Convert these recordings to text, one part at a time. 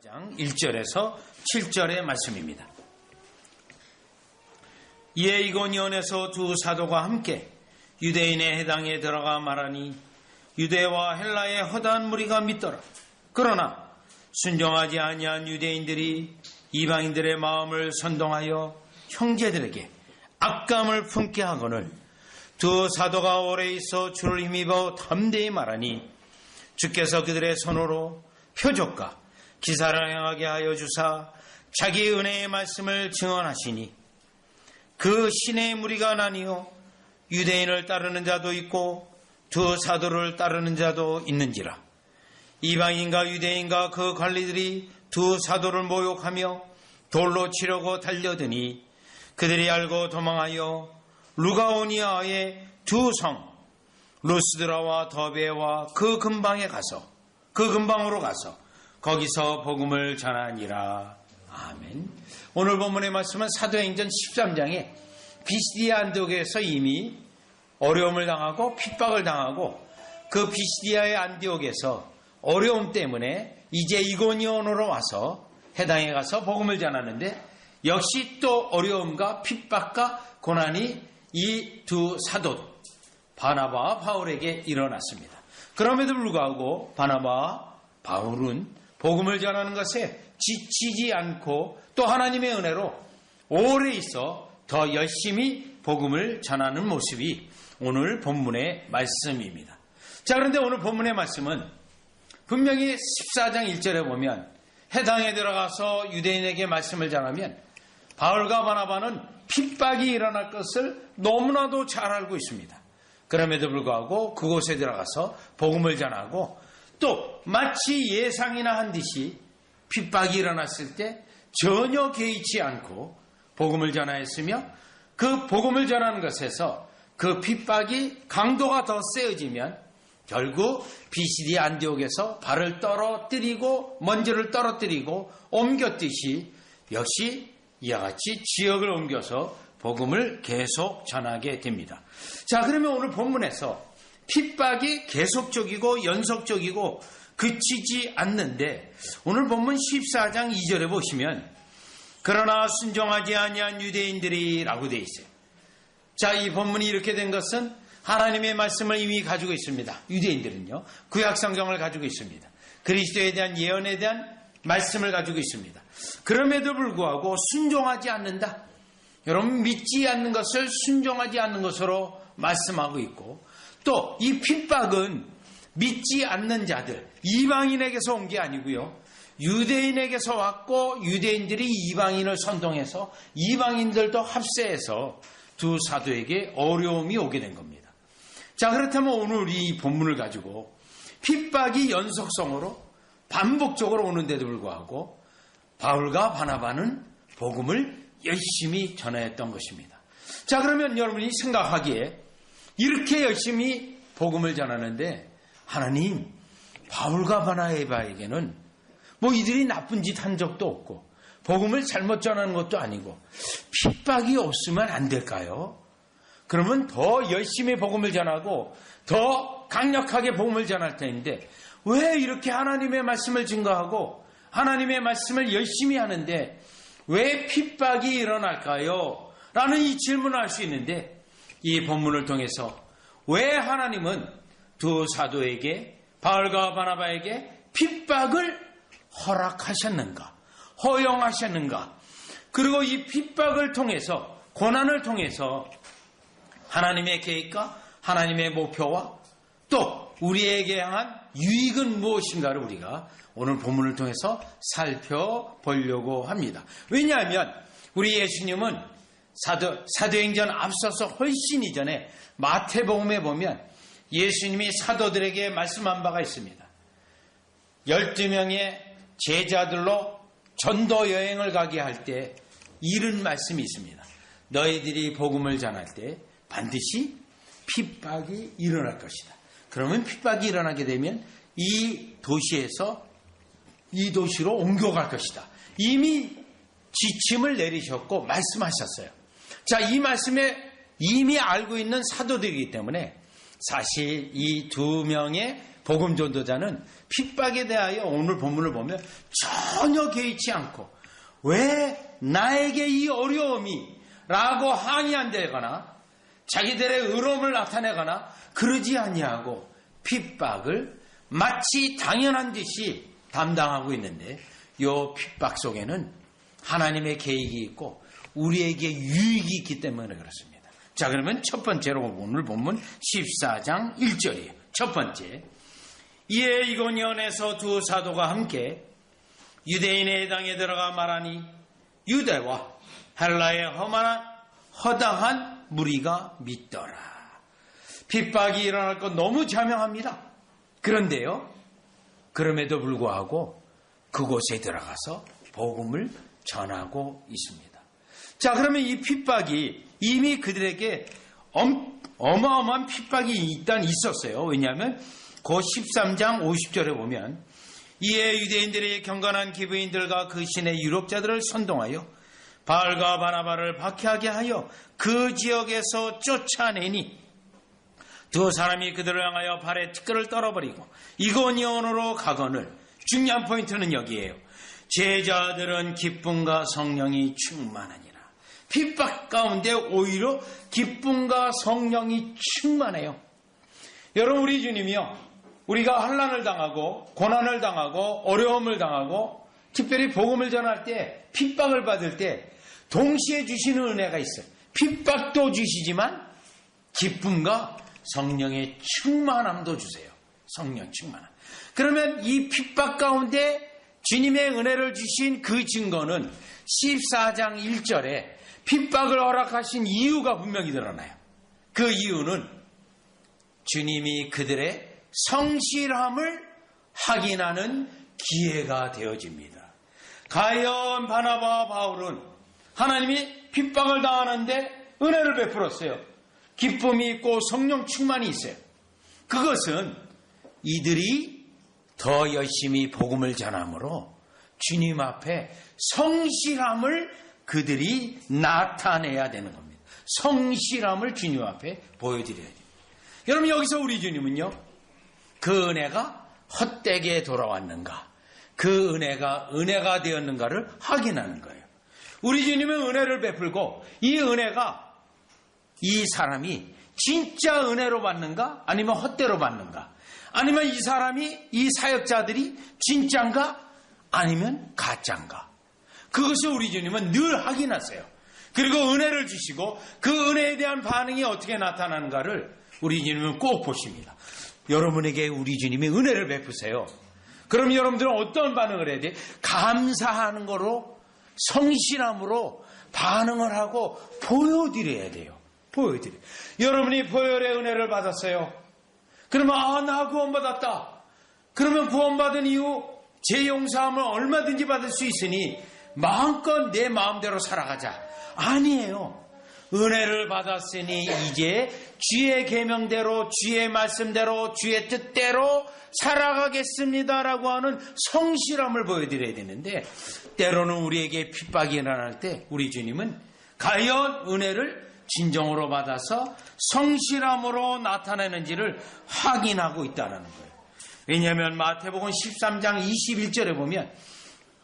14장 1절에서 7절의 말씀입니다. 이에 이고니온에서 두 사도가 함께 유대인의 해당에 들어가 말하니 유대와 헬라의 허다한 무리가 믿더라. 그러나 순종하지 아니한 유대인들이 이방인들의 마음을 선동하여 형제들에게 악감을 품게 하거늘 두 사도가 오래 있어 주를 힘입어 담대히 말하니 주께서 그들의 손으로 표적과 기사를 행하게 하여 주사 자기 은혜의 말씀을 증언하시니 그 신의 무리가 나뉘어 유대인을 따르는 자도 있고 두 사도를 따르는 자도 있는지라. 이방인과 유대인과 그 관리들이 두 사도를 모욕하며 돌로 치려고 달려드니 그들이 알고 도망하여 루가오니아의 두 성 루스드라와 더베와 그 근방으로 가서 거기서 복음을 전하니라. 아멘. 오늘 본문의 말씀은 사도행전 13장에 비시디아 안디옥에서 이미 어려움을 당하고 핍박을 당하고 그 비시디아의 안디옥에서 어려움 때문에 이제 이고니온으로 와서 해당에 가서 복음을 전하는데 역시 또 어려움과 핍박과 고난이 이 두 사도 바나바와 바울에게 일어났습니다. 그럼에도 불구하고 바나바와 바울은 복음을 전하는 것에 지치지 않고 또 하나님의 은혜로 오래 있어 더 열심히 복음을 전하는 모습이 오늘 본문의 말씀입니다. 자, 그런데 오늘 본문의 말씀은 분명히 14장 1절에 보면 해당에 들어가서 유대인에게 말씀을 전하면 바울과 바나바는 핍박이 일어날 것을 너무나도 잘 알고 있습니다. 그럼에도 불구하고 그곳에 들어가서 복음을 전하고 또 마치 예상이나 한 듯이 핍박이 일어났을 때 전혀 개의치 않고 복음을 전하였으며 그 복음을 전하는 것에서 그 핍박이 강도가 더 세어지면 결국 비시디 안디옥에서 발을 떨어뜨리고 먼지를 떨어뜨리고 옮겼듯이 역시 이와 같이 지역을 옮겨서 복음을 계속 전하게 됩니다. 자, 그러면 오늘 본문에서 핍박이 계속적이고 연속적이고 그치지 않는데 오늘 본문 14장 2절에 보시면 그러나 순종하지 아니한 유대인들이 라고 되어 있어요. 자, 이 본문이 이렇게 된 것은 하나님의 말씀을 이미 가지고 있습니다. 유대인들은요, 구약성경을 가지고 있습니다. 그리스도에 대한 예언에 대한 말씀을 가지고 있습니다. 그럼에도 불구하고 순종하지 않는다. 여러분, 믿지 않는 것을 순종하지 않는 것으로 말씀하고 있고 또 이 핍박은 믿지 않는 자들, 이방인에게서 온 게 아니고요. 유대인에게서 왔고 유대인들이 이방인을 선동해서 이방인들도 합세해서 두 사도에게 어려움이 오게 된 겁니다. 자, 그렇다면 오늘 이 본문을 가지고 핍박이 연속성으로 반복적으로 오는데도 불구하고 바울과 바나바는 복음을 열심히 전했던 것입니다. 자, 그러면 여러분이 생각하기에 이렇게 열심히 복음을 전하는데 하나님, 바울과 바나바에게는 뭐 이들이 나쁜 짓 한 적도 없고 복음을 잘못 전하는 것도 아니고 핍박이 없으면 안 될까요? 그러면 더 열심히 복음을 전하고 더 강력하게 복음을 전할 텐데 왜 이렇게 하나님의 말씀을 증거하고 하나님의 말씀을 열심히 하는데 왜 핍박이 일어날까요? 라는 이 질문을 할 수 있는데 이 본문을 통해서 왜 하나님은 두 사도에게 바울과 바나바에게 핍박을 허락하셨는가? 허용하셨는가? 그리고 이 핍박을 통해서 고난을 통해서 하나님의 계획과 하나님의 목표와 또 우리에게 향한 유익은 무엇인가를 우리가 오늘 본문을 통해서 살펴보려고 합니다. 왜냐하면 우리 예수님은 사도행전 앞서서 훨씬 이전에 마태복음에 보면 예수님이 사도들에게 말씀한 바가 있습니다. 12명의 제자들로 전도 여행을 가게 할 때 이런 말씀이 있습니다. 너희들이 복음을 전할 때 반드시 핍박이 일어날 것이다. 그러면 핍박이 일어나게 되면 이 도시에서 이 도시로 옮겨갈 것이다. 이미 지침을 내리셨고 말씀하셨어요. 자, 이 말씀에 이미 알고 있는 사도들이기 때문에 사실 이 두 명의 복음 전도자는 핍박에 대하여 오늘 본문을 보면 전혀 개의치 않고 왜 나에게 이 어려움이 라고 항의한다거나 자기들의 의로움을 나타내거나 그러지 아니하고 핍박을 마치 당연한 듯이 담당하고 있는데 이 핍박 속에는 하나님의 계획이 있고 우리에게 유익이 있기 때문에 그렇습니다. 자, 그러면 첫 번째로 오늘 본문 14장 1절이에요. 첫 번째, 이에 이고니온에서 두 사도가 함께 유대인의 땅에 들어가 말하니 유대와 헬라의 허다한 무리가 믿더라. 핍박이 일어날 것 너무 자명합니다. 그런데요, 그럼에도 불구하고 그곳에 들어가서 복음을 전하고 있습니다. 자, 그러면 이 핍박이 이미 그들에게 어마어마한 핍박이 일단 있었어요. 왜냐하면 그 13장 50절에 보면 이에 유대인들의 경건한 기브인들과 그 신의 유력자들을 선동하여 바울과 바나바를 박해하게 하여 그 지역에서 쫓아내니 두 사람이 그들을 향하여 발에 티끌을 떨어버리고 이고니온으로 가거늘. 중요한 포인트는 여기에요. 제자들은 기쁨과 성령이 충만하니라. 핍박 가운데 오히려 기쁨과 성령이 충만해요. 여러분, 우리 주님이요, 우리가 환난을 당하고 고난을 당하고 어려움을 당하고 특별히 복음을 전할 때 핍박을 받을 때 동시에 주시는 은혜가 있어요. 핍박도 주시지만 기쁨과 성령의 충만함도 주세요. 성령 충만함. 그러면 이 핍박 가운데 주님의 은혜를 주신 그 증거는 14장 1절에 핍박을 허락하신 이유가 분명히 드러나요. 그 이유는 주님이 그들의 성실함을 확인하는 기회가 되어집니다. 가룟 바나바와 바울은 하나님이 핍박을 당하는데 은혜를 베풀었어요. 기쁨이 있고 성령 충만이 있어요. 그것은 이들이 더 열심히 복음을 전함으로 주님 앞에 성실함을 그들이 나타내야 되는 겁니다. 성실함을 주님 앞에 보여드려야 돼요. 여러분, 여기서 우리 주님은요, 그 은혜가 헛되게 돌아왔는가, 그 은혜가 되었는가를 확인하는 거예요. 우리 주님은 은혜를 베풀고 이 은혜가 이 사람이 진짜 은혜로 받는가 아니면 헛되로 받는가, 아니면 이 사람이, 이 사역자들이 진짜인가 아니면 가짜인가, 그것을 우리 주님은 늘 확인하세요. 그리고 은혜를 주시고 그 은혜에 대한 반응이 어떻게 나타나는가를 우리 주님은 꼭 보십니다. 여러분에게 우리 주님이 은혜를 베푸세요. 그럼 여러분들은 어떤 반응을 해야 돼? 감사하는 거로, 성실함으로 반응을 하고 보여드려야 돼요. 보여드려요. 여러분이 보혈의 은혜를 받았어요. 그러면 나 구원받았다. 그러면 구원받은 이후 제 용서함을 얼마든지 받을 수 있으니 마음껏 내 마음대로 살아가자. 아니에요. 은혜를 받았으니 이제 주의 계명대로, 주의 말씀대로, 주의 뜻대로 살아가겠습니다라고 하는 성실함을 보여드려야 되는데, 때로는 우리에게 핍박이 일어날 때 우리 주님은 과연 은혜를 진정으로 받아서 성실함으로 나타내는지를 확인하고 있다는 거예요. 왜냐하면 마태복음 13장 21절에 보면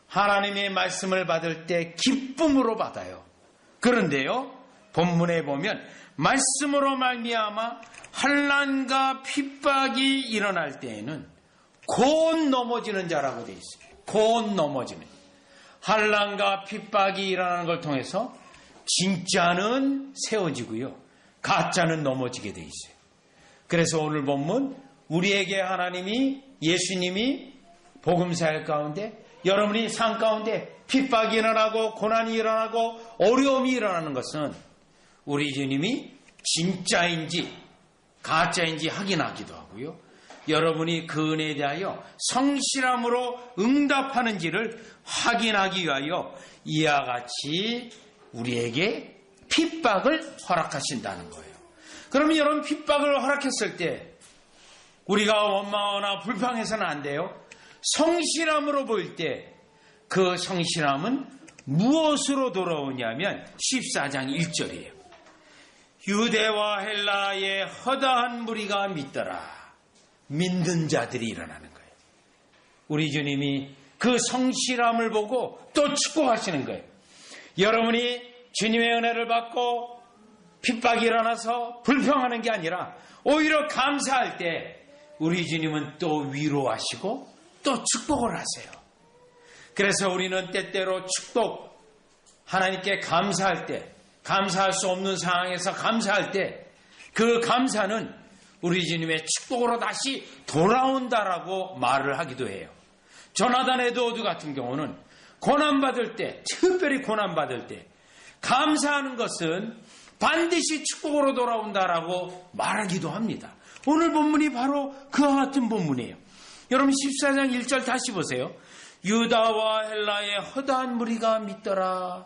하나님의 말씀을 받을 때 기쁨으로 받아요. 그런데요, 본문에 보면 말씀으로 말미암아 환난과 핍박이 일어날 때에는 곧 넘어지는 자라고 되어 있어요. 곧 넘어지는. 환난과 핍박이 일어나는 걸 통해서 진짜는 세워지고요, 가짜는 넘어지게 되어 있어요. 그래서 오늘 본문, 우리에게 하나님이, 예수님이 복음사역 가운데, 여러분이 삶 가운데 핍박이 일어나고 고난이 일어나고 어려움이 일어나는 것은 우리 주님이 진짜인지 가짜인지 확인하기도 하고요, 여러분이 그 은혜에 대하여 성실함으로 응답하는지를 확인하기 위하여 이와 같이 우리에게 핍박을 허락하신다는 거예요. 그러면 여러분, 핍박을 허락했을 때 우리가 원망하거나 불평해서는 안 돼요. 성실함으로 보일 때 그 성실함은 무엇으로 돌아오냐면 14장 믿는 자들이 일어나는 거예요. 우리 주님이 그 성실함을 보고 또 축복하시는 거예요. 여러분이 주님의 은혜를 받고 핍박이 일어나서 불평하는 게 아니라 오히려 감사할 때 우리 주님은 또 위로하시고 또 축복을 하세요. 그래서 우리는 때때로 축복, 하나님께 감사할 때, 감사할 수 없는 상황에서 감사할 때 그 감사는 우리 주님의 축복으로 다시 돌아온다라고 말을 하기도 해요. 조나단 에드워드 같은 경우는 고난받을 때, 특별히 고난받을 때 감사하는 것은 반드시 축복으로 돌아온다라고 말하기도 합니다. 오늘 본문이 바로 그와 같은 본문이에요. 여러분 14장 1절 다시 보세요. 유다와 헬라의 허다한 무리가 믿더라.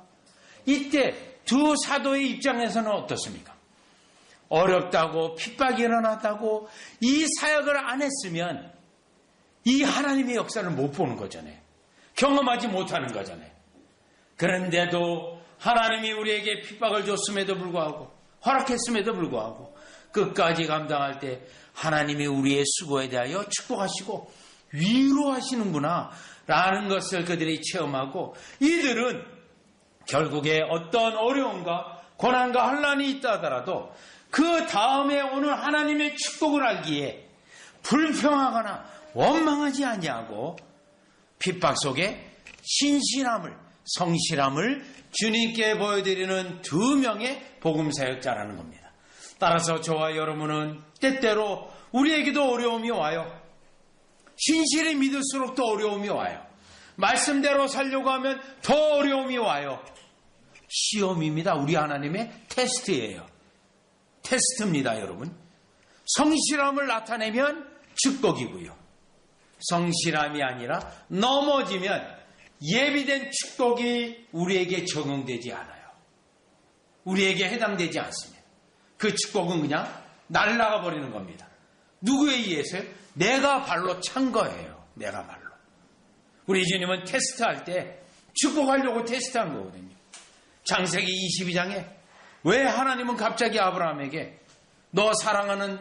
이때 두 사도의 입장에서는 어떻습니까? 어렵다고 핍박이 일어났다고 이 사역을 안 했으면 이 하나님의 역사를 못 보는 거잖아요. 경험하지 못하는 거잖아요. 그런데도 하나님이 우리에게 핍박을 줬음에도 불구하고 허락했음에도 불구하고 끝까지 감당할 때 하나님이 우리의 수고에 대하여 축복하시고 위로하시는구나 라는 것을 그들이 체험하고 이들은 결국에 어떤 어려움과 고난과 환난이 있다 하더라도 그 다음에 오는 하나님의 축복을 알기에 불평하거나 원망하지 아니하고 핍박 속에 신실함을, 성실함을 주님께 보여드리는 두 명의 복음사역자라는 겁니다. 따라서 저와 여러분은 때때로 우리에게도 어려움이 와요. 신실히 믿을수록 더 어려움이 와요. 말씀대로 살려고 하면 더 어려움이 와요. 시험입니다. 우리 하나님의 테스트예요. 테스트입니다, 여러분. 성실함을 나타내면 축복이고요. 성실함이 아니라 넘어지면 예비된 축복이 우리에게 적용되지 않아요. 우리에게 해당되지 않습니다. 그 축복은 그냥 날아가 버리는 겁니다. 누구에 의해서요? 내가 발로 찬 거예요. 내가 발로. 우리 주님은 테스트할 때 축복하려고 테스트한 거거든요. 창세기 22장에 왜 하나님은 갑자기 아브라함에게 너 사랑하는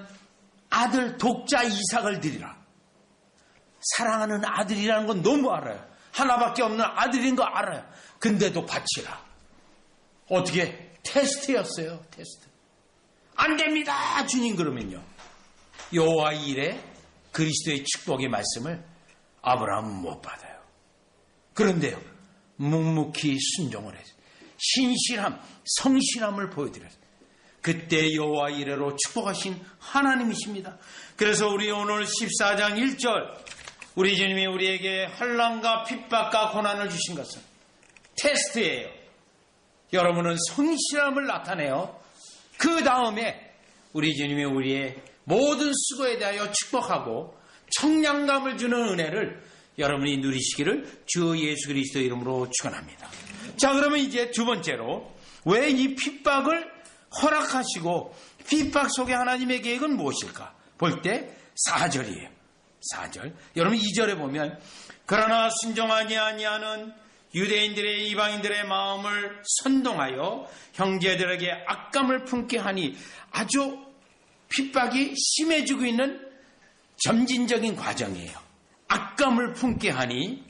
아들 독자 이삭을 드리라. 사랑하는 아들이라는 건 너무 알아요. 하나밖에 없는 아들인 거 알아요. 근데도 바치라. 어떻게? 테스트였어요. 테스트. 안 됩니다. 주님 그러면요. 여호와 일에 그리스도의 축복의 말씀을 아브라함은 못 받아요. 그런데요. 묵묵히 순종을 했어요. 신실함, 성실함을 보여드렸어요. 그때 여호와 이레로 축복하신 하나님이십니다. 그래서 우리 오늘 14장 1절 우리 주님이 우리에게 환난과 핍박과 고난을 주신 것은 테스트예요. 여러분은 성실함을 나타내요. 그 다음에 우리 주님이 우리의 모든 수고에 대하여 축복하고 청량감을 주는 은혜를 여러분이 누리시기를 주 예수 그리스도 이름으로 축원합니다. 자, 그러면 이제 두 번째로 왜 이 핍박을 허락하시고 핍박 속에 하나님의 계획은 무엇일까? 볼 때 4절이에요. 4절. 여러분 2절에 보면 그러나 순종하지 아니하는 유대인들의 이방인들의 마음을 선동하여 형제들에게 악감을 품게 하니 아주 핍박이 심해지고 있는 점진적인 과정이에요. 악감을 품게 하니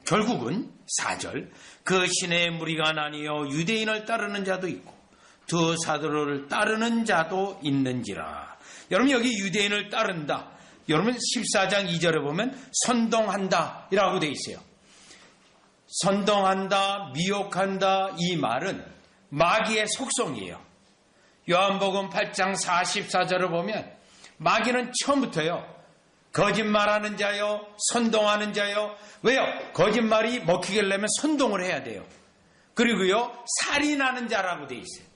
결국은 4절 그 신의 무리가 나뉘어 유대인을 따르는 자도 있고 두 사도를 따르는 자도 있는지라. 여러분 여기 유대인을 따른다. 여러분 14장 2절에 보면 선동한다 이라고 되어 있어요. 선동한다, 미혹한다 이 말은 마귀의 속성이에요. 요한복음 8장 44절을 보면 마귀는 처음부터요. 거짓말하는 자요, 선동하는 자요. 왜요? 거짓말이 먹히려면 선동을 해야 돼요. 그리고요, 살인하는 자라고 되어 있어요.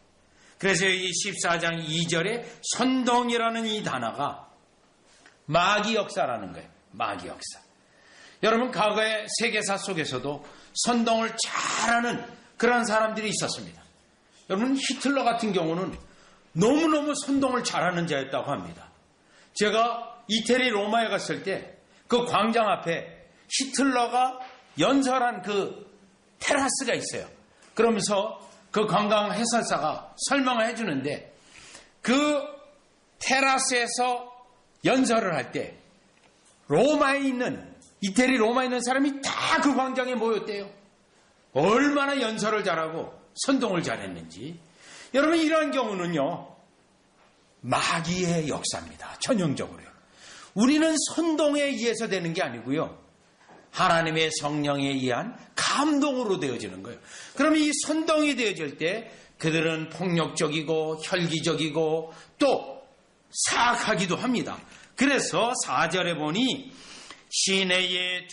그래서 이 14장 2절에 선동이라는 이 단어가 마귀 역사라는 거예요. 마귀 역사. 여러분 과거의 세계사 속에서도 선동을 잘하는 그런 사람들이 있었습니다. 여러분 히틀러 같은 경우는 너무너무 선동을 잘하는 자였다고 합니다. 제가 이태리 로마에 갔을 때 그 광장 앞에 히틀러가 연설한 그 테라스가 있어요. 그러면서 그 관광 해설사가 설명을 해주는데 그 테라스에서 연설을 할 때 이태리 로마에 있는 사람이 다 그 광장에 모였대요. 얼마나 연설을 잘하고 선동을 잘했는지. 여러분, 이러한 경우는요, 마귀의 역사입니다. 전형적으로요. 우리는 선동에 의해서 되는 게 아니고요, 하나님의 성령에 의한 감동으로 되어지는 거예요. 그러면 이 선동이 되어질 때 그들은 폭력적이고 혈기적이고 또 사악하기도 합니다. 그래서 4절에 보니 시내에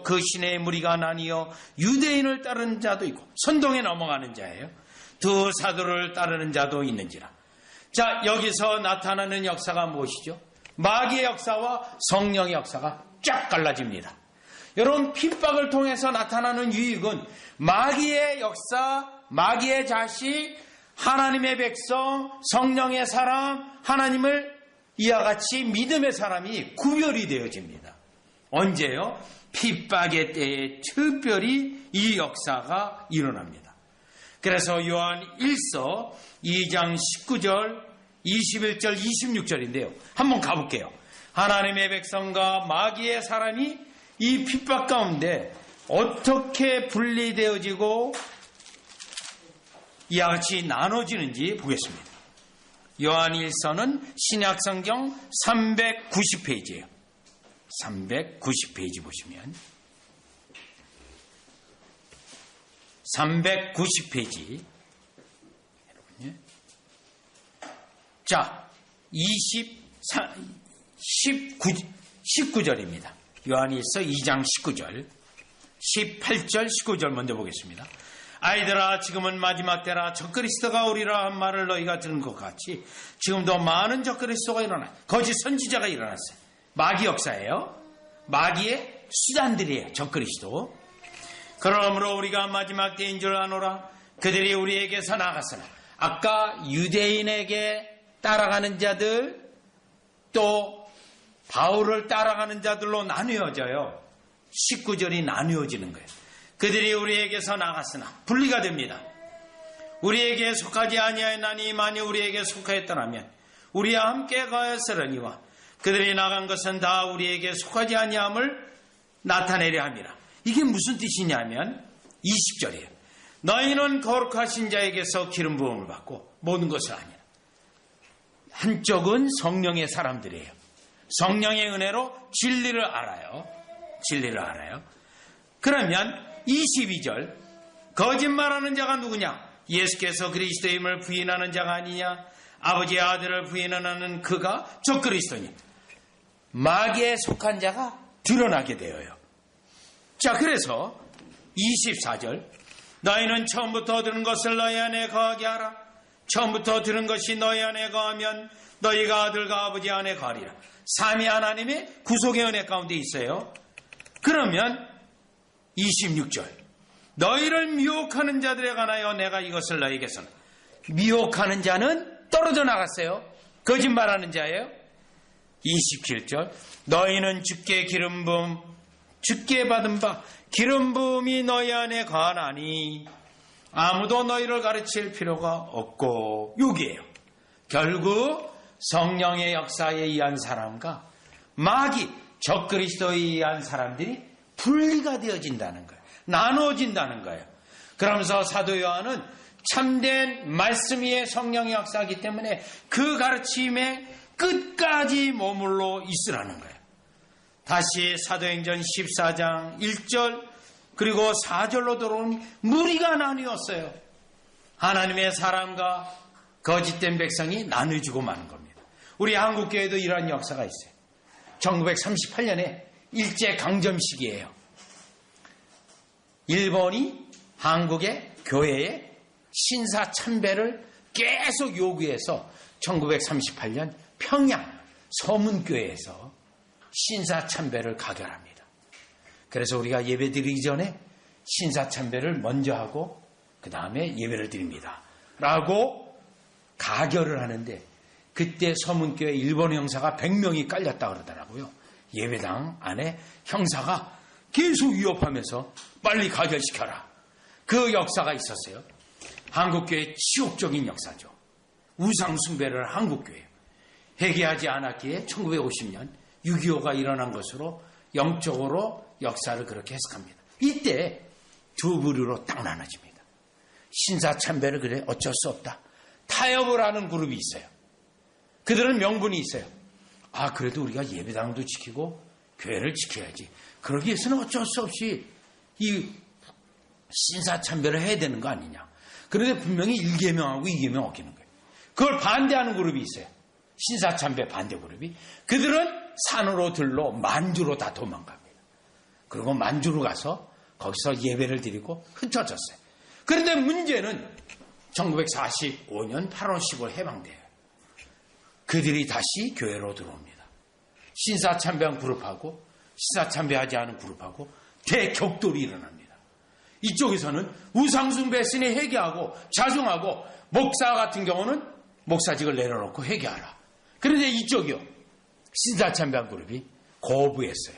그 시내의 무리가 나뉘어 유대인을 따르는 자도 있고, 선동에 넘어가는 자예요. 두 사도를 따르는 자도 있는지라. 자, 여기서 나타나는 역사가 무엇이죠? 마귀의 역사와 성령의 역사가 쫙 갈라집니다. 여러분, 핍박을 통해서 나타나는 유익은 마귀의 역사, 마귀의 자식, 하나님의 백성, 성령의 사람, 하나님을 이와 같이 믿음의 사람이 구별이 되어집니다. 언제요? 핍박의 때에 특별히 이 역사가 일어납니다. 그래서 요한 1서 2장 19절, 21절, 26절인데요. 한번 가볼게요. 하나님의 백성과 마귀의 사람이 이 핍박 가운데 어떻게 분리되어지고 이와 같이 나눠지는지 보겠습니다. 요한 1서는 신약성경 390페이지예요. 390페이지 보시면 390페이지. 자, 19절입니다. 요한일서 2장 19절, 18절, 19절 먼저 보겠습니다. 아이들아, 지금은 마지막 때라. 적그리스도가 오리라 한 말을 너희가 들은 것 같이 지금도 많은 적그리스도가 일어나, 거짓 선지자가 일어났어요. 마귀 역사예요. 마귀의 수단들이에요. 적그리스도. 그러므로 우리가 마지막 때인 줄 아노라. 그들이 우리에게서 나갔으나. 아까 유대인에게 따라가는 자들, 또 바울을 따라가는 자들로 나뉘어져요. 19절이 나뉘어지는 거예요. 그들이 우리에게서 나갔으나, 분리가 됩니다. 우리에게 속하지 아니하였나니 만일 우리에게 속하였더라면 우리와 함께 가였으려니와 그들이 나간 것은 다 우리에게 속하지 아니함을 나타내려 함이라. 이게 무슨 뜻이냐면 20절이에요. 너희는 거룩하신 자에게서 기름 부음을 받고 모든 것을 아니라. 한쪽은 성령의 사람들이에요. 성령의 은혜로 진리를 알아요. 진리를 알아요. 그러면 22절, 거짓말하는 자가 누구냐? 예수께서 그리스도임을 부인하는 자가 아니냐? 아버지의 아들을 부인하는 그가 적그리스도니. 마귀에 속한 자가 드러나게 되어요. 자, 그래서 24절, 너희는 처음부터 들은 것을 너희 안에 거하게 하라. 처음부터 들은 것이 너희 안에 거하면 너희가 아들과 아버지 안에 거하리라. 삼위 하나님의 구속의 은혜 가운데 있어요. 그러면 26절, 너희를 미혹하는 자들에 관하여 내가 이것을 너희에게서는. 미혹하는 자는 떨어져 나갔어요. 거짓말하는 자예요. 27절, 너희는 주께 기름 부음, 주께 받은 바 기름 부음이 너희 안에 거하나니 아무도 너희를 가르칠 필요가 없고. 여기에요. 결국 성령의 역사에 의한 사람과 마귀, 적그리스도에 의한 사람들이 분리가 되어진다는 거예요. 나눠진다는 거예요. 그러면서 사도 요한은 참된 말씀 위에 성령의 역사이기 때문에 그 가르침에 끝까지 머물러 있으라는 거예요. 다시 사도행전 14장 1절 그리고 4절로 들어온 무리가 나뉘었어요. 하나님의 사람과 거짓된 백성이 나눠지고 마는 겁니다. 우리 한국교회도 이러한 역사가 있어요. 1938년에 일제강점 시기예요. 일본이 한국의 교회에 신사 참배를 계속 요구해서 1938년 평양 서문교회에서 신사 참배를 가결합니다. 그래서 우리가 예배 드리기 전에 신사 참배를 먼저 하고 그 다음에 예배를 드립니다 라고 가결을 하는데, 그때 서문교회 일본 형사가 100명이 깔렸다 그러더라고요. 예배당 안에 형사가 계속 위협하면서 빨리 가결시켜라. 그 역사가 있었어요. 한국교회의 치욕적인 역사죠. 우상숭배를 한국교회. 회개하지 않았기에 1950년 6.25가 일어난 것으로 영적으로 역사를 그렇게 해석합니다. 이때 두 부류로 딱 나눠집니다. 신사참배를 그래 어쩔 수 없다. 타협을 하는 그룹이 있어요. 그들은 명분이 있어요. 그래도 우리가 예배당도 지키고 교회를 지켜야지. 그러기 위해서는 어쩔 수 없이 이 신사참배를 해야 되는 거 아니냐. 그런데 분명히 1계명하고 2계명 어기는 거예요. 그걸 반대하는 그룹이 있어요. 신사참배 반대 그룹이. 그들은 산으로 들러 만주로 다 도망갑니다. 그리고 만주로 가서 거기서 예배를 드리고 흩어졌어요. 그런데 문제는 1945년 8월 10일 해방돼요. 그들이 다시 교회로 들어옵니다. 신사참배한 그룹하고 신사참배하지 않은 그룹하고 대격돌이 일어납니다. 이쪽에서는 우상숭배했으니 회개하고 자중하고, 목사 같은 경우는 목사직을 내려놓고 회개하라. 그런데 이쪽이요, 신사참배한 그룹이 거부했어요.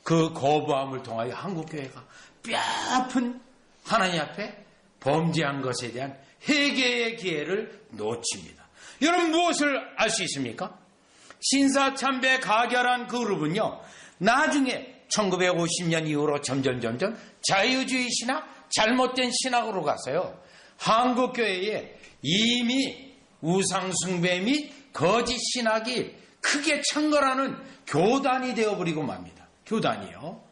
그 거부함을 통하여 한국교회가 뼈아픈 하나님 앞에 범죄한 것에 대한 회개의 기회를 놓칩니다. 여러분, 무엇을 알 수 있습니까? 신사참배 가결한 그룹은요, 나중에 1950년 이후로 점점 자유주의 신학, 잘못된 신학으로 가서요, 한국교회에 이미 우상숭배 및 거짓 신학이 크게 창궐하는 교단이 되어버리고 맙니다. 교단이요.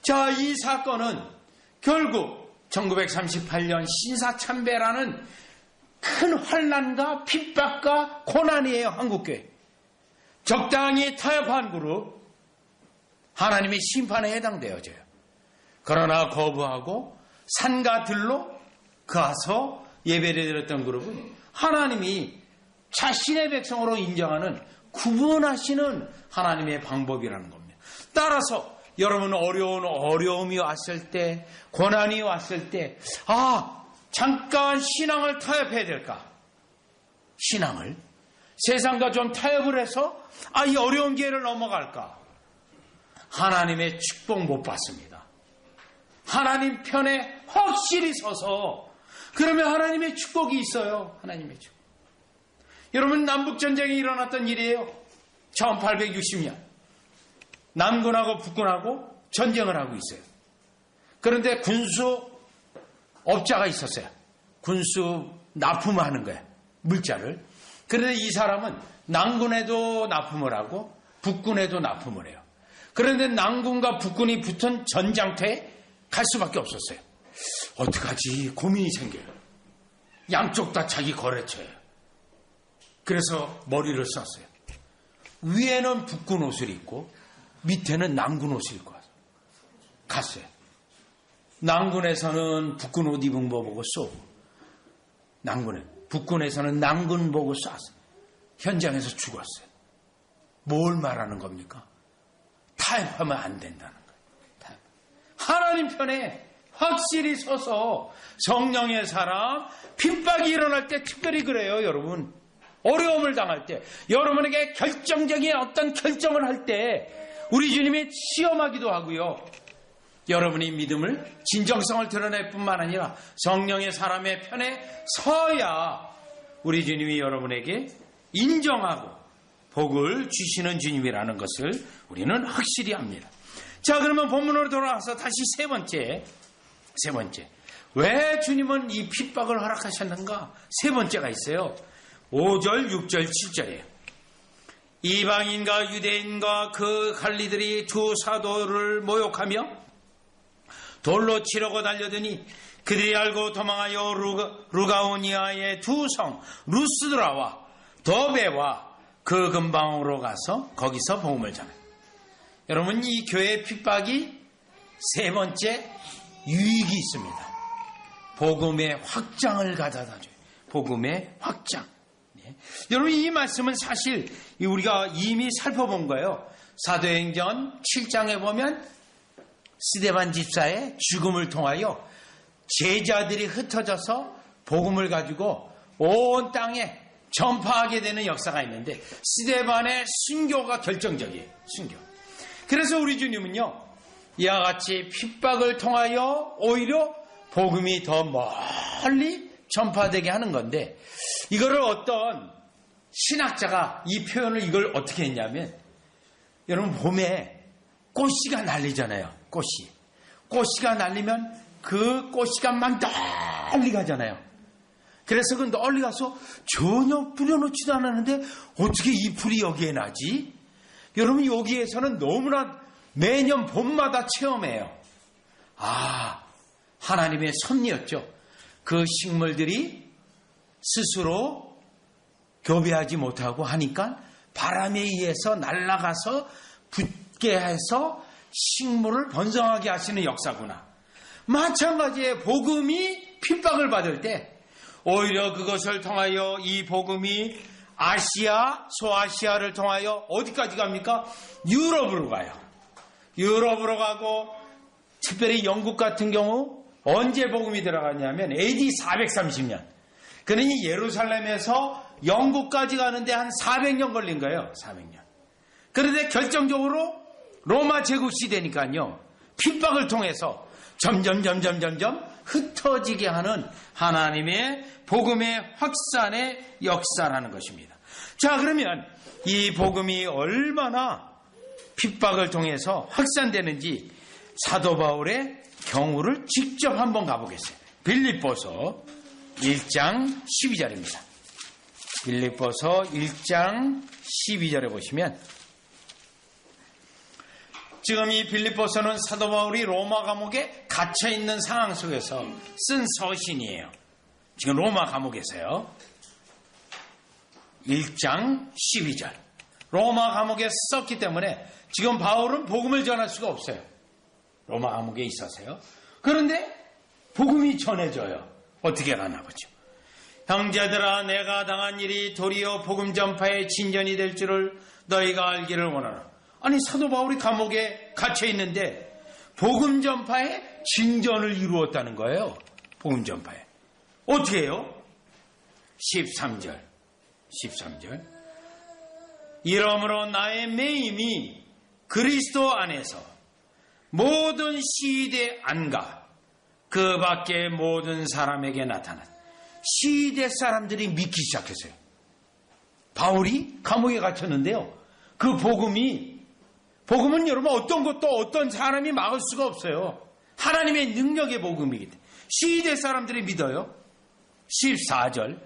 자, 이 사건은 결국 1938년 신사참배라는 큰 환난과 핍박과 고난이에요. 한국교회. 적당히 타협한 그룹, 하나님의 심판에 해당되어져요. 그러나 거부하고 산과 들로 가서 예배를 드렸던 그룹은 하나님이 자신의 백성으로 인정하는 구분하시는 하나님의 방법이라는 겁니다. 따라서 여러분, 어려움이 왔을 때, 고난이 왔을 때, 잠깐 신앙을 타협해야 될까? 신앙을 세상과 좀 타협을 해서 이 어려운 기회를 넘어갈까? 하나님의 축복 못 받습니다. 하나님 편에 확실히 서서, 그러면 하나님의 축복이 있어요. 하나님의 축복. 여러분, 남북전쟁이 일어났던 일이에요. 1860년 남군하고 북군하고 전쟁을 하고 있어요. 그런데 군수업자가 있었어요. 군수 납품하는 거예요, 물자를. 그런데 이 사람은 남군에도 납품을 하고 북군에도 납품을 해요. 그런데 남군과 북군이 붙은 전장터에 갈 수밖에 없었어요. 어떡하지? 고민이 생겨요. 양쪽 다 자기 거래처예요. 그래서 머리를 썼어요. 위에는 북군 옷을 입고 밑에는 남군 옷을 입고 갔어요. 남군에서는 북군 옷 입은 거 보고 쏘고, 북군에서는 남군 보고 쐈어요. 현장에서 죽었어요. 뭘 말하는 겁니까? 타협하면 안 된다는 거예요. 하나님 편에 확실히 서서 성령의 사람, 핍박이 일어날 때 특별히 그래요, 여러분. 어려움을 당할 때, 여러분에게 결정적인 어떤 결정을 할 때 우리 주님이 시험하기도 하고요. 여러분이 믿음을, 진정성을 드러낼 뿐만 아니라 성령의 사람의 편에 서야 우리 주님이 여러분에게 인정하고 복을 주시는 주님이라는 것을 우리는 확실히 압니다. 자, 그러면 본문으로 돌아와서 다시 세 번째. 왜 주님은 이 핍박을 허락하셨는가? 세 번째가 있어요. 5절, 6절, 7절이에요. 이방인과 유대인과 그 관리들이 두 사도를 모욕하며 돌로 치려고 달려드니 그들이 알고 도망하여 루가오니아의 두 성 루스드라와 더베와 그 근방으로 가서 거기서 복음을 전해요. 여러분, 이 교회의 핍박이 세 번째 유익이 있습니다. 복음의 확장을 가져다줘요. 복음의 확장. 여러분, 이 말씀은 사실 우리가 이미 살펴본 거예요. 사도행전 7장에 보면 스데반 집사의 죽음을 통하여 제자들이 흩어져서 복음을 가지고 온 땅에 전파하게 되는 역사가 있는데, 스데반의 순교가 결정적이에요. 순교. 그래서 우리 주님은요, 이와 같이 핍박을 통하여 오히려 복음이 더 멀리 전파되게 하는 건데, 이거를 어떤 신학자가 이 표현을 이걸 어떻게 했냐면, 여러분 봄에 꽃씨가 날리잖아요. 꽃씨가 날리면 그 꽃씨가 막 널리 가잖아요. 그래서 그 널리 가서 전혀 뿌려놓지도 않았는데 어떻게 이 풀이 여기에 나지? 여러분 여기에서는 너무나 매년 봄마다 체험해요. 하나님의 섭리였죠. 그 식물들이 스스로 교배하지 못하고 하니까 바람에 의해서 날아가서 붙게 해서 식물을 번성하게 하시는 역사구나. 마찬가지에 복음이 핍박을 받을 때 오히려 그것을 통하여 이 복음이 아시아, 소아시아를 통하여 어디까지 갑니까? 유럽으로 가요. 유럽으로 가고 특별히 영국 같은 경우 언제 복음이 들어갔냐면 AD 430년. 그러니 예루살렘에서 영국까지 가는데 한 400년 걸린 거예요. 400년. 그런데 결정적으로 로마 제국 시대니까요. 핍박을 통해서 점점 흩어지게 하는 하나님의 복음의 확산의 역사라는 것입니다. 자, 그러면 이 복음이 얼마나 핍박을 통해서 확산되는지 사도 바울의 경우를 직접 한번 가보겠어요. 빌립보서 1장 12절입니다. 빌립보서 1장 12절에 보시면 지금 이 빌립보서는 사도 바울이 로마 감옥에 갇혀있는 상황 속에서 쓴 서신이에요. 지금 로마 감옥에서요. 1장 12절. 로마 감옥에 썼기 때문에 지금 바울은 복음을 전할 수가 없어요. 로마 감옥에 있어서요. 그런데 복음이 전해져요. 어떻게 가나 보죠. 형제들아, 내가 당한 일이 도리어 복음 전파의 진전이 될 줄을 너희가 알기를 원하노라. 아니, 사도 바울이 감옥에 갇혀 있는데 복음 전파의 진전을 이루었다는 거예요. 복음 전파에. 어떻게 해요? 13절. 이러므로 나의 매임이 그리스도 안에서 모든 시대 안가 그 밖에 모든 사람에게 나타났다. 시대 사람들이 믿기 시작했어요. 바울이 감옥에 갇혔는데요. 그 복음은 여러분 어떤 것도 어떤 사람이 막을 수가 없어요. 하나님의 능력의 복음이기 때문에 시대 사람들이 믿어요. 14절.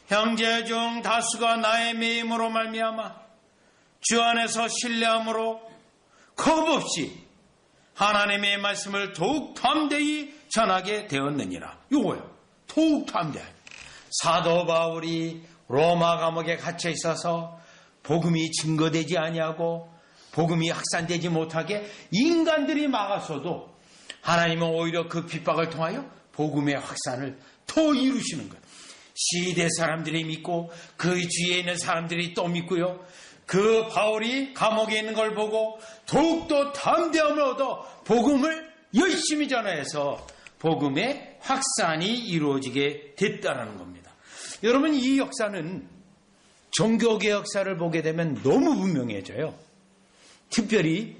형제 중 다수가 나의 매임으로 말미암아 주 안에서 신뢰함으로 겁없이 하나님의 말씀을 더욱 담대히 전하게 되었느니라. 이거예요. 더욱 담대하게. 사도 바울이 로마 감옥에 갇혀 있어서 복음이 증거되지 아니하고 복음이 확산되지 못하게 인간들이 막았어도 하나님은 오히려 그 핍박을 통하여 복음의 확산을 더 이루시는 거예요. 시대 사람들이 믿고 그 주위에 있는 사람들이 또 믿고요. 그 바울이 감옥에 있는 걸 보고 더욱더 담대함을 얻어 복음을 열심히 전해서 복음의 확산이 이루어지게 됐다는 겁니다. 여러분, 이 역사는 종교개혁사를 보게 되면 너무 분명해져요. 특별히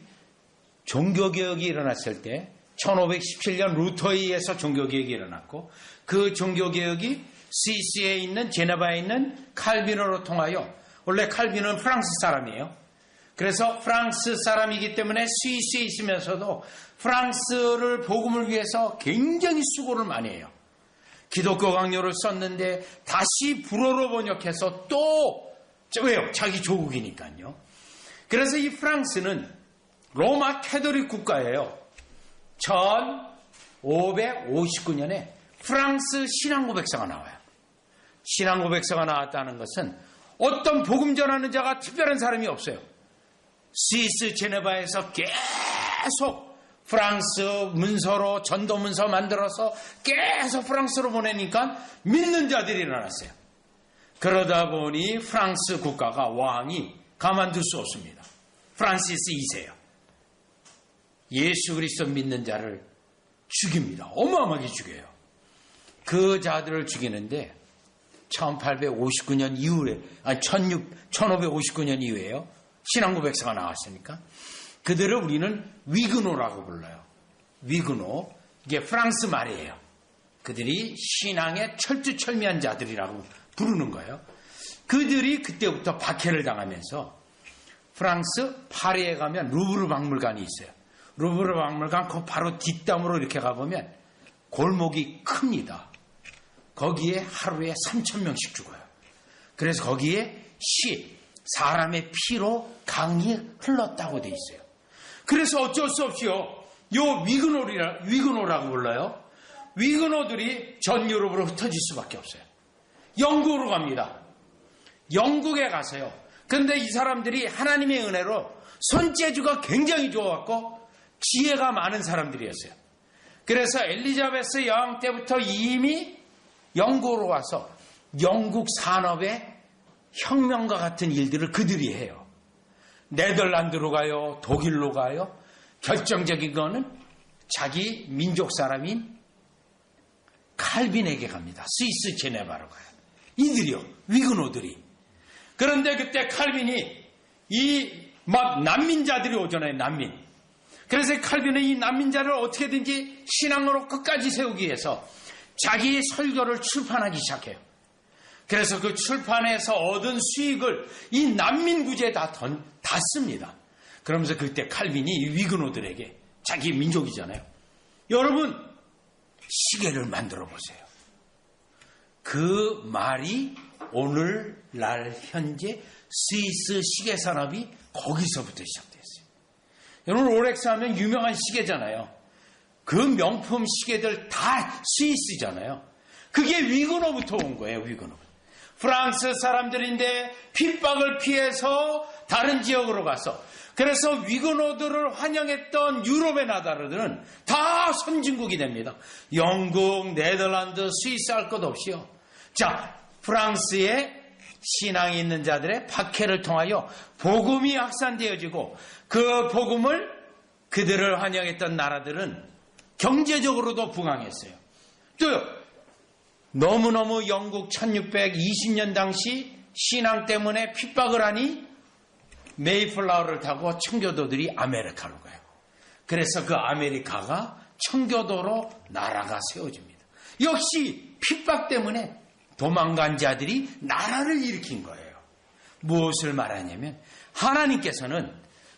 종교개혁이 일어났을 때 1517년 루터에 의해서 종교개혁이 일어났고 그 종교개혁이 스위스에 있는 제네바에 있는 칼빈으로 통하여, 원래 칼빈은 프랑스 사람이에요. 그래서 프랑스 사람이기 때문에 스위스에 있으면서도 프랑스를 복음을 위해서 굉장히 수고를 많이 해요. 기독교 강요를 썼는데 다시 불어로 번역해서 또 왜요? 자기 조국이니까요. 그래서 이 프랑스는 로마 캐톨릭 국가예요. 1559년에 프랑스 신앙고백서가 나와요. 신앙고백서가 나왔다는 것은 어떤 복음 전하는 자가 특별한 사람이 없어요. 스위스 제네바에서 계속 프랑스 문서로 전도 문서 만들어서 계속 프랑스로 보내니까 믿는 자들이 일어났어요. 그러다 보니 프랑스 국가가 왕이 가만둘 수 없습니다. 프란시스 2세요. 예수 그리스도 믿는 자를 죽입니다. 어마어마하게 죽여요. 그 자들을 죽이는데 1859년 이후에, 1559년 이후에요. 신앙고백서가 나왔으니까 그들을 우리는 위그노라고 불러요. 위그노. 이게 프랑스 말이에요. 그들이 신앙의 철두철미한 자들이라고 부르는 거예요. 그들이 그때부터 박해를 당하면서 프랑스 파리에 가면 루브르 박물관이 있어요. 루브르 박물관 그 바로 뒷담으로 이렇게 가보면 골목이 큽니다. 거기에 하루에 3,000명씩 죽어요. 그래서 거기에 사람의 피로 강이 흘렀다고 돼 있어요. 그래서 어쩔 수 없이요. 요 위그노라고 불러요. 위그노들이 전 유럽으로 흩어질 수밖에 없어요. 영국으로 갑니다. 영국에 가서요. 근데 이 사람들이 하나님의 은혜로 손재주가 굉장히 좋아갖고 지혜가 많은 사람들이었어요. 그래서 엘리자베스 여왕 때부터 이미 영국으로 와서 영국 산업의 혁명과 같은 일들을 그들이 해요. 네덜란드로 가요. 독일로 가요. 결정적인 거는 자기 민족 사람인 칼빈에게 갑니다. 스위스 제네바로 가요. 이들이요. 위그노들이. 그런데 그때 칼빈이 막 난민자들이 오잖아요. 난민. 그래서 칼빈은 이 난민자를 어떻게든지 신앙으로 끝까지 세우기 위해서 자기 설교를 출판하기 시작해요. 그래서 그 출판에서 얻은 수익을 이 난민 구제에 다 씁니다. 그러면서 그때 칼빈이 위그노들에게 자기 민족이잖아요. 여러분 시계를 만들어 보세요. 그 말이 오늘날 현재 스위스 시계 산업이 거기서부터 시작됐어요. 여러분 롤렉스 하면 유명한 시계잖아요. 그 명품 시계들 다 스위스잖아요. 그게 위그노부터 온 거예요. 위그노. 프랑스 사람들인데 핍박을 피해서 다른 지역으로 가서 그래서 위그노들을 환영했던 유럽의 나라들은 다 선진국이 됩니다. 영국, 네덜란드, 스위스 할 것 없이요. 자, 프랑스에 신앙이 있는 자들의 박해를 통하여 복음이 확산되어지고 그 복음을 그들을 환영했던 나라들은 경제적으로도 부강했어요. 또 너무너무 영국 1620년 당시 신앙 때문에 핍박을 하니 메이플라워를 타고 청교도들이 아메리카로 가요. 그래서 그 아메리카가 청교도로 나라가 세워집니다. 역시 핍박 때문에 도망간 자들이 나라를 일으킨 거예요. 무엇을 말하냐면 하나님께서는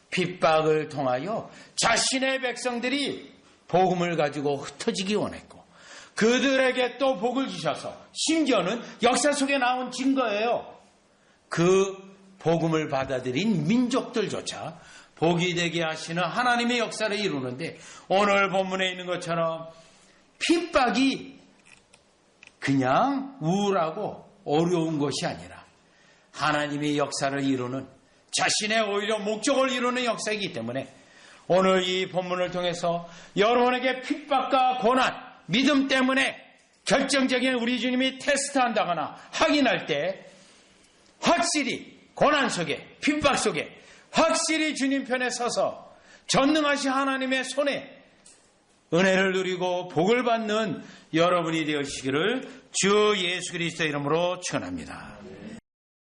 핍박을 통하여 자신의 백성들이 복음을 가지고 흩어지기 원했고 그들에게 또 복을 주셔서 심지어는 역사 속에 나온 증거예요. 그 복음을 받아들인 민족들조차 복이 되게 하시는 하나님의 역사를 이루는데 오늘 본문에 있는 것처럼 핍박이 그냥 우울하고 어려운 것이 아니라 하나님의 역사를 이루는 자신의 오히려 목적을 이루는 역사이기 때문에 오늘 이 본문을 통해서 여러분에게 핍박과 고난, 믿음 때문에 결정적인 우리 주님이 테스트한다거나 확인할 때 확실히 고난 속에 핍박 속에 확실히 주님 편에 서서 전능하신 하나님의 손에 은혜를 누리고 복을 받는 여러분이 되시기를 주 예수 그리스도 이름으로 축원합니다.